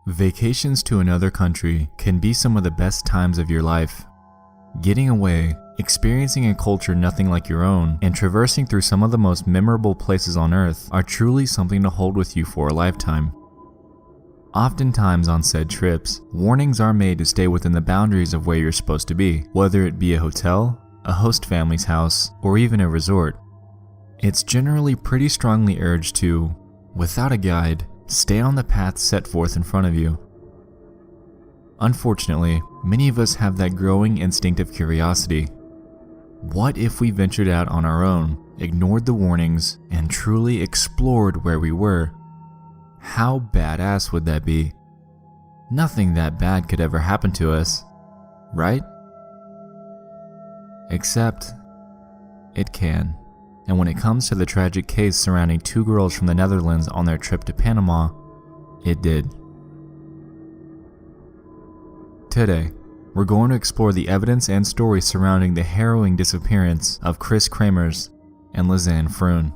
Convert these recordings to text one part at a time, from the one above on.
Vacations to another country can be some of the best times of your life. Getting away, experiencing a culture nothing like your own, and traversing through some of the most memorable places on earth are truly something to hold with you for a lifetime. Oftentimes on said trips, warnings are made to stay within the boundaries of where you're supposed to be, whether it be a hotel, a host family's house, or even a resort. It's generally pretty strongly urged to, without a guide, stay on the path set forth in front of you. Unfortunately, many of us have that growing instinct of curiosity. What if we ventured out on our own, ignored the warnings, and truly explored where we were? How badass would that be? Nothing that bad could ever happen to us, right? Except, it can. And when it comes to the tragic case surrounding two girls from the Netherlands on their trip to Panama, it did. Today, we're going to explore the evidence and story surrounding the harrowing disappearance of Kris Kremers Lisanne Froon.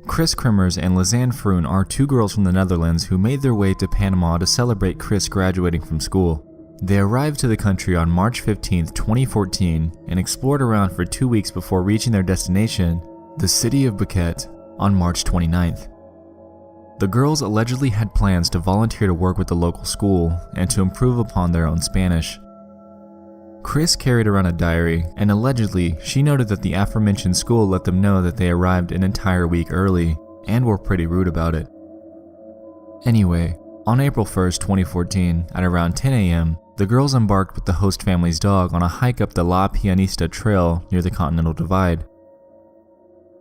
Kris Kremers Lisanne Froon are two girls from the Netherlands who made their way to Panama to celebrate Kris graduating from school. They arrived to the country on March 15, 2014, and explored around for 2 weeks before reaching their destination, the city of Phuket, on March 29th. The girls allegedly had plans to volunteer to work with the local school and to improve upon their own Spanish. Kris carried around a diary, and allegedly she noted that the aforementioned school let them know that they arrived an entire week early and were pretty rude about it. Anyway, on April 1st, 2014, at around 10 a.m., the girls embarked with the host family's dog on a hike up the La Pianista Trail near the Continental Divide.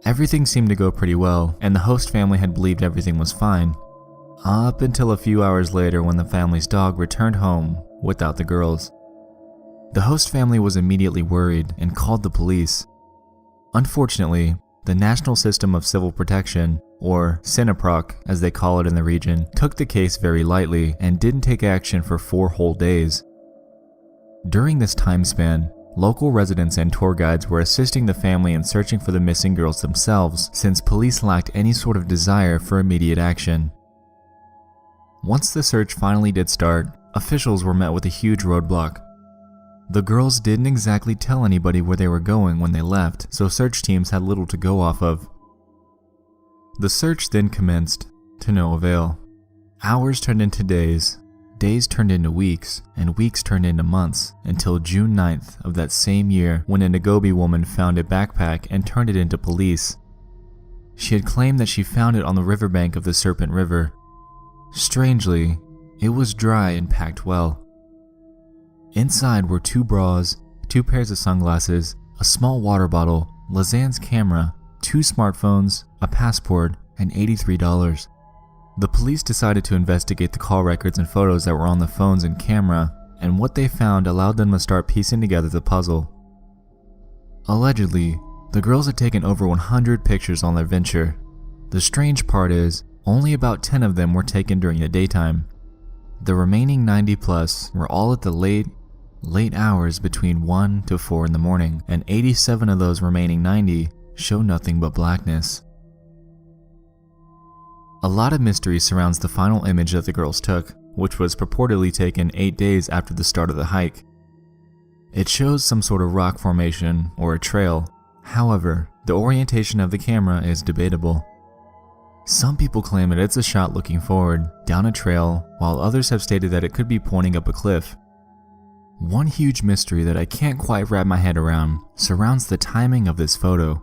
Everything seemed to go pretty well, and the host family had believed everything was fine, up until a few hours later when the family's dog returned home without the girls. The host family was immediately worried and called the police. Unfortunately, the National System of Civil Protection, or CINAPROC as they call it in the region, took the case very lightly and didn't take action for 4 whole days. During this time span, local residents and tour guides were assisting the family in searching for the missing girls themselves, since police lacked any sort of desire for immediate action. Once the search finally did start, officials were met with a huge roadblock. The girls didn't exactly tell anybody where they were going when they left, so search teams had little to go off of. The search then commenced, to no avail. Hours turned into days, days turned into weeks, and weeks turned into months, until June 9th of that same year when a Nagobi woman found a backpack and turned it into police. She had claimed that she found it on the riverbank of the Serpent River. Strangely, it was dry and packed well. Inside were 2 bras, 2 pairs of sunglasses, a small water bottle, Lisanne's camera, 2 smartphones, a passport, and $83. The police decided to investigate the call records and photos that were on the phones and camera, and what they found allowed them to start piecing together the puzzle. Allegedly, the girls had taken over 100 pictures on their venture. The strange part is, only about 10 of them were taken during the daytime. The remaining 90 plus were all at the late hours between 1 to 4 in the morning, and 87 of those remaining 90 show nothing but blackness. A lot of mystery surrounds the final image that the girls took, which was purportedly taken 8 days after the start of the hike. It shows some sort of rock formation or a trail. However, the orientation of the camera is debatable. Some people claim that it's a shot looking forward, down a trail, while others have stated that it could be pointing up a cliff. One huge mystery that I can't quite wrap my head around surrounds the timing of this photo.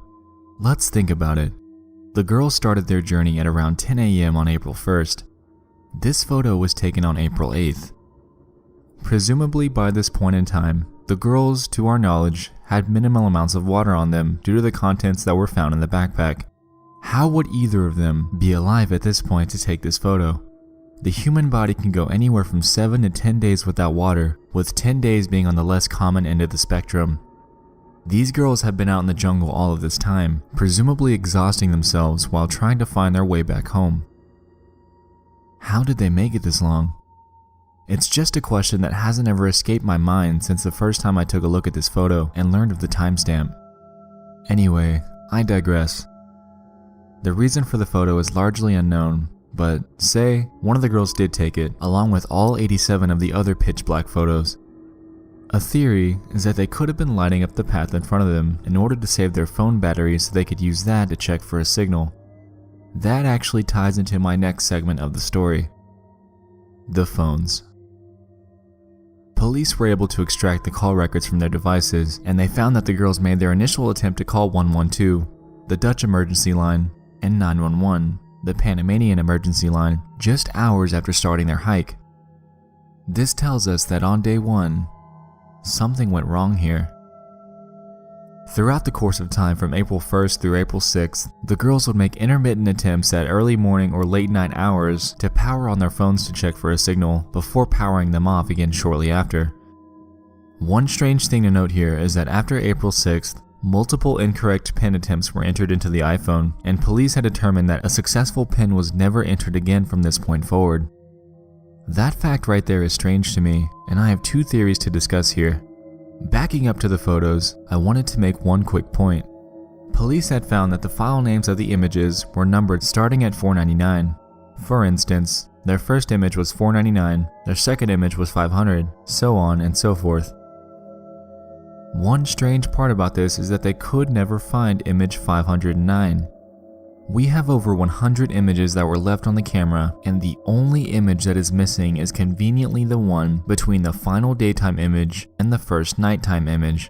Let's think about it. The girls started their journey at around 10 a.m. on April 1st. This photo was taken on April 8th. Presumably by this point in time, the girls, to our knowledge, had minimal amounts of water on them due to the contents that were found in the backpack. How would either of them be alive at this point to take this photo? The human body can go anywhere from 7 to 10 days without water, with 10 days being on the less common end of the spectrum. These girls have been out in the jungle all of this time, presumably exhausting themselves while trying to find their way back home. How did they make it this long? It's just a question that hasn't ever escaped my mind since the first time I took a look at this photo and learned of the timestamp. Anyway, I digress. The reason for the photo is largely unknown, but say one of the girls did take it, along with all 87 of the other pitch black photos. A theory is that they could have been lighting up the path in front of them in order to save their phone batteries so they could use that to check for a signal. That actually ties into my next segment of the story. The phones. Police were able to extract the call records from their devices, and they found that the girls made their initial attempt to call 112, the Dutch emergency line, and 911, the Panamanian emergency line, just hours after starting their hike. This tells us that on day one, something went wrong here. Throughout the course of time from April 1st through April 6th, the girls would make intermittent attempts at early morning or late night hours to power on their phones to check for a signal before powering them off again shortly after. One strange thing to note here is that after April 6th, multiple incorrect PIN attempts were entered into the iPhone, and police had determined that a successful PIN was never entered again from this point forward. That fact right there is strange to me, and I have two theories to discuss here. Backing up to the photos, I wanted to make one quick point. Police had found that the file names of the images were numbered starting at 499. For instance, their first image was 499, their second image was 500, so on and so forth. One strange part about this is that they could never find image 509. We have over 100 images that were left on the camera, and the only image that is missing is conveniently the one between the final daytime image and the first nighttime image.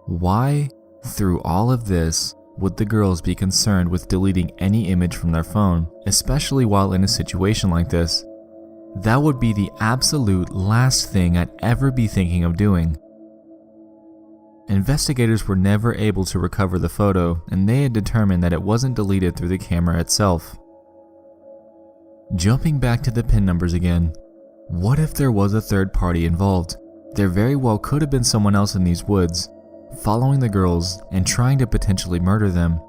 Why, through all of this, would the girls be concerned with deleting any image from their phone, especially while in a situation like this? That would be the absolute last thing I'd ever be thinking of doing. Investigators were never able to recover the photo, and they had determined that it wasn't deleted through the camera itself. Jumping back to the PIN numbers again, what if there was a third party involved? There very well could have been someone else in these woods, following the girls and trying to potentially murder them.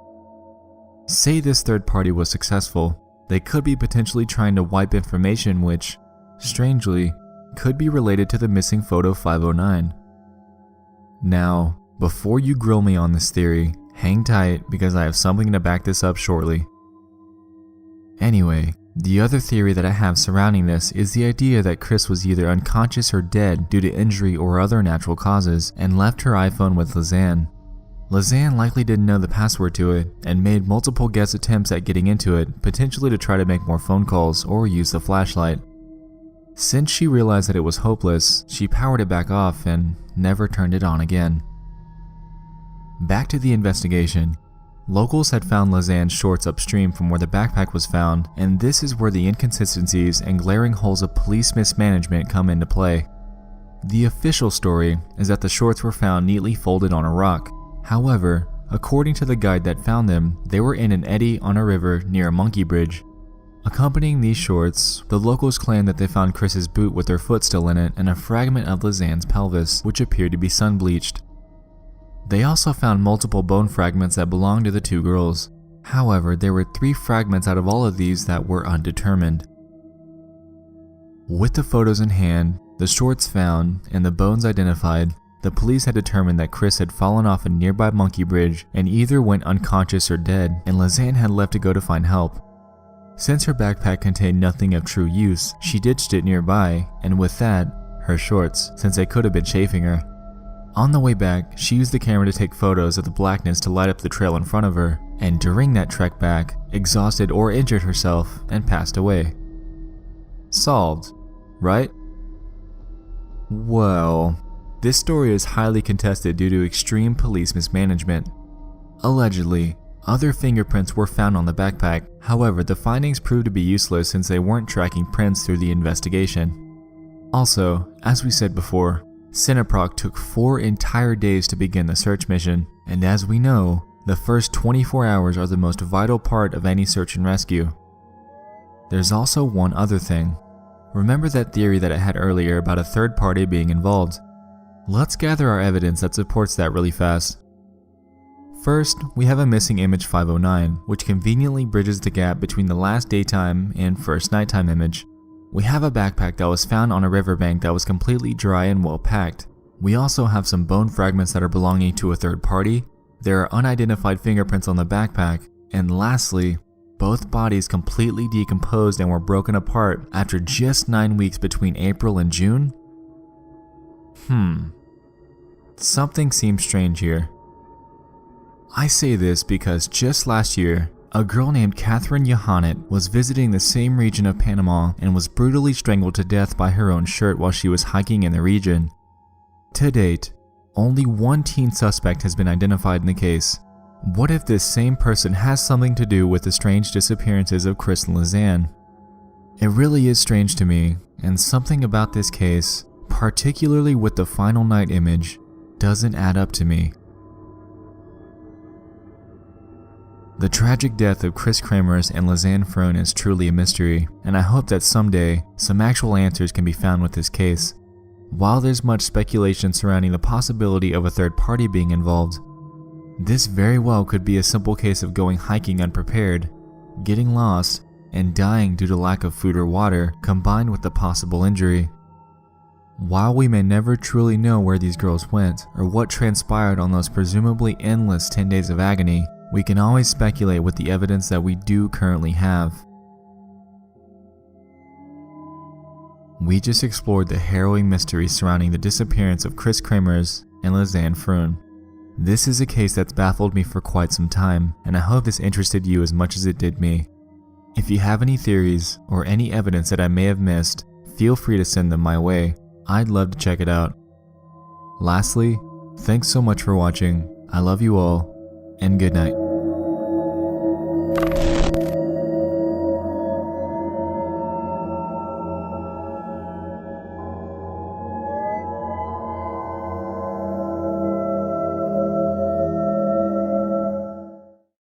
Say this third party was successful, they could be potentially trying to wipe information which, strangely, could be related to the missing photo 509. Now, before you grill me on this theory, hang tight because I have something to back this up shortly. Anyway, the other theory that I have surrounding this is the idea that Kris was either unconscious or dead due to injury or other natural causes and left her iPhone with Lisanne. Lisanne likely didn't know the password to it and made multiple guess attempts at getting into it, potentially to try to make more phone calls or use the flashlight. Since she realized that it was hopeless, she powered it back off and never turned it on again. Back to the investigation. Locals had found Lisanne's shorts upstream from where the backpack was found, and this is where the inconsistencies and glaring holes of police mismanagement come into play. The official story is that the shorts were found neatly folded on a rock. However, according to the guide that found them, they were in an eddy on a river near a monkey bridge. Accompanying these shorts, the locals claimed that they found Kris's boot with her foot still in it and a fragment of Lisanne's pelvis, which appeared to be sun-bleached. They also found multiple bone fragments that belonged to the two girls. However, there were 3 fragments out of all of these that were undetermined. With the photos in hand, the shorts found, and the bones identified, the police had determined that Kris had fallen off a nearby monkey bridge and either went unconscious or dead, and Lisanne had left to go to find help. Since her backpack contained nothing of true use, she ditched it nearby, and with that, her shorts, since they could have been chafing her. On the way back, she used the camera to take photos of the blackness to light up the trail in front of her, and during that trek back, exhausted or injured herself and passed away. Solved, right? Well, this story is highly contested due to extreme police mismanagement. Allegedly, other fingerprints were found on the backpack, however the findings proved to be useless since they weren't tracking prints through the investigation. Also, as we said before, Cineproc took 4 entire days to begin the search mission, and as we know, the first 24 hours are the most vital part of any search and rescue. There's also one other thing. Remember that theory that I had earlier about a third party being involved? Let's gather our evidence that supports that really fast. First, we have a missing image 509, which conveniently bridges the gap between the last daytime and first nighttime image. We have a backpack that was found on a riverbank that was completely dry and well packed. We also have some bone fragments that are belonging to a third party. There are unidentified fingerprints on the backpack. And lastly, both bodies completely decomposed and were broken apart after just 9 weeks between April and June? Something seems strange here. I say this because just last year, a girl named Catherine Yohannet was visiting the same region of Panama and was brutally strangled to death by her own shirt while she was hiking in the region. To date, only one teen suspect has been identified in the case. What if this same person has something to do with the strange disappearances of Kris Lisanne? It really is strange to me, and something about this case, particularly with the final night image, doesn't add up to me. The tragic death of Kris Kremers and Lisanne Froon is truly a mystery, and I hope that someday some actual answers can be found with this case. While there's much speculation surrounding the possibility of a third party being involved, this very well could be a simple case of going hiking unprepared, getting lost, and dying due to lack of food or water combined with the possible injury. While we may never truly know where these girls went or what transpired on those presumably endless 10 days of agony, we can always speculate with the evidence that we do currently have. We just explored the harrowing mystery surrounding the disappearance of Kris Kremers and Lisanne Froon. This is a case that's baffled me for quite some time, and I hope this interested you as much as it did me. If you have any theories or any evidence that I may have missed, feel free to send them my way. I'd love to check it out. Lastly, thanks so much for watching. I love you all, and good night.